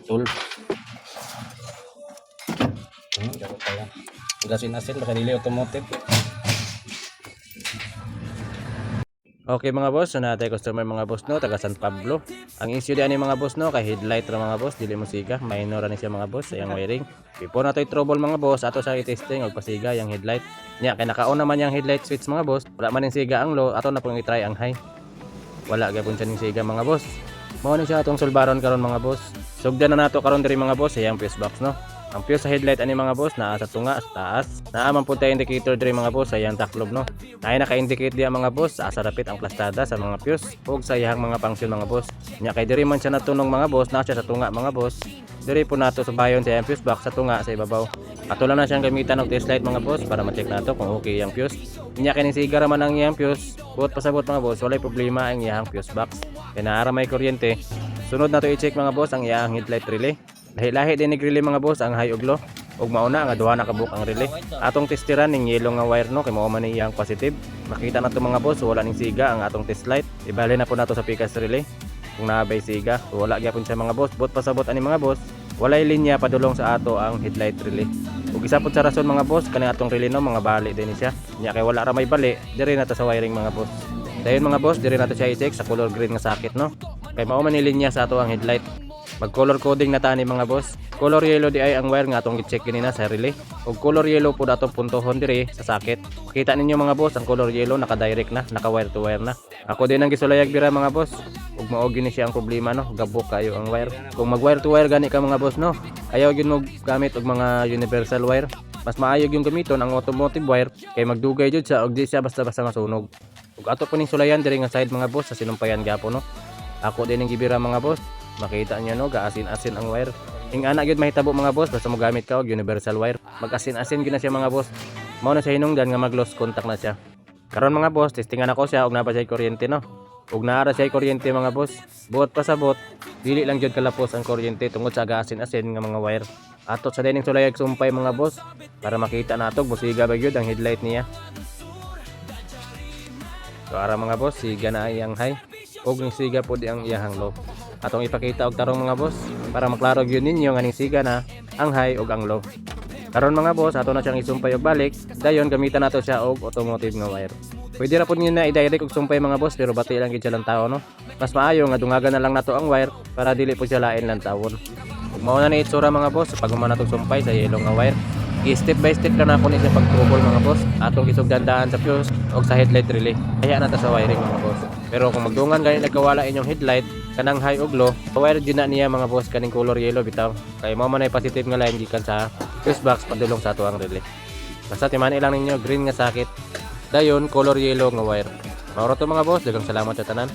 tool. Dapat pala. Gasin-asin baka dili automotive. Okay mga boss, so natay customer mga boss no, taga San Pablo. Ang issue diyan ni mga boss no, kay headlight ra mga boss, dili mo siga, minor ra ni siya mga boss, sayang wiring. Before nato i-trouble mga boss, ato sa i-testing og pasiga yang headlight. Nya kay naka-on naman yang headlight switch mga boss, wala man ning siga ang low, ato na pong i-try ang high. Wala gyapon siya ning siga mga boss. Mao ni siya atong sulbaron karon mga boss. Sugdan na nato karon diri mga boss, sayang fuse box no. Ang fuse sa headlight ani mga boss naa sa tunga sa taas. Naa man pud tay indicator diri mga boss sa iyang taklob no. Nay naka-indicate diya mga boss sa dapit ang plastada sa mga fuse ug sa iyang mga function mga boss. Nya kay diri man siya natunong mga boss, naa siya sa tunga mga boss. Diri po nato subayon sa iyang fuse box sa tunga sa ibabaw. Ato lang na siyang gamitan og test light mga boss para ma-check nato kung okay ang fuse. Nya kay ning sigara man ang iyang fuse, buot pasabot mga boss, walay problema ang iyang fuse box. Kay naara may kuryente. Sunod nato i-check mga boss ang iyang headlight relay. Lahi-lahi din ni relay mga boss ang high ug low. Ug mauna nga duha na kabuk ang relay. Atong testiran ning yellow nga wire no kay mao man ni iyang positive. Makita nato mga boss wala ning siga ang atong test light. Ibali na po nato sa pikas relay. Kung naabay siga, wala gyapon siya mga boss. Buot pasabot ani mga boss. Walay linya padulong sa ato ang headlight relay. Ug isa pud sa rason mga boss kani atong relay no mga bali din siya. Nya kay wala ra may bali, diri na ta sa wiring mga boss. Dayon mga boss, diri nato siya i-check sa color green nga socket no. Kay mao man ni linya sa ato ang headlight. Mag color coding na tani mga boss. Color yellow di ay ang wire nga atong i-check kinina sa relay. Ug color yellow pud atong puntohon diri sa socket. Makita ninyo mga boss, ang color yellow naka-direct na, naka-wire to wire na. Ako din ang gisulayag bira mga boss. Ug mao gini siya ang problema no, gabok kayo ang wire. Kung mag wire to wire gani ka mga boss no, ayaw gyud mo gamit og mga universal wire. Mas maayog yung gamiton ang automotive wire kay magdugay jud siya og di siya basta-basta masunog. Ug ato po ning sulayan diri nga side mga boss sa sinumpayan gyapon no. Ako din ang gibira mga boss. Makita niyo no, gaasin-asin ang wire. Ing ana gyud mahitabo mga boss basta mo gamit ka og universal wire. Mag-asin-asin gyud na siya mga boss. Mao na siya hinungdan nga mag-lost contact na siya. Karon mga boss, testingan ako siya og napa siya kuryente no. Ug naara siya kuryente mga boss. Buot pasabot, dili lang gyud kalapos ang kuryente tungod sa gaasin-asin nga mga wire. Ato sa dining sulayag sumpay mga boss para makita nato musiga ba gyud ang headlight niya. So ara mga boss, siga na iyang high. Ug ning siga pud ang iyang low. Atong ipakita og tarong mga boss para maklaro gyud ninyo nga ning siga na ang high ug ang low. Karon mga boss, ato na siyang isumpay og balik. Dayon gamitan nato siya og automotive nga wire. Pwede ra pud niyo na i-direct og sumpay mga boss pero bati lang gyud siya lang tao no. Mas maayo nga dungagan na lang nato ang wire para dili po siya lain lang tawon. Ug mao na ni itsura mga boss pag human nato sumpay sa yellow nga wire. Step by step na ako ni sa pag-trouble mga boss. Atong gisugdan-daan sa fuse o sa headlight relay. Kaya na ta sa wiring mga boss. Pero kung magdungan gani nagkawala inyong headlight kanang high ug low, wire din na niya mga boss kaning color yellow bitaw. Kay mao man ay positive nga line gikan sa fuse box padulong sa ato ang relay. Basta timani lang ninyo green nga socket. Dayon color yellow nga wire. Mauro to mga boss, daghang salamat sa tanan.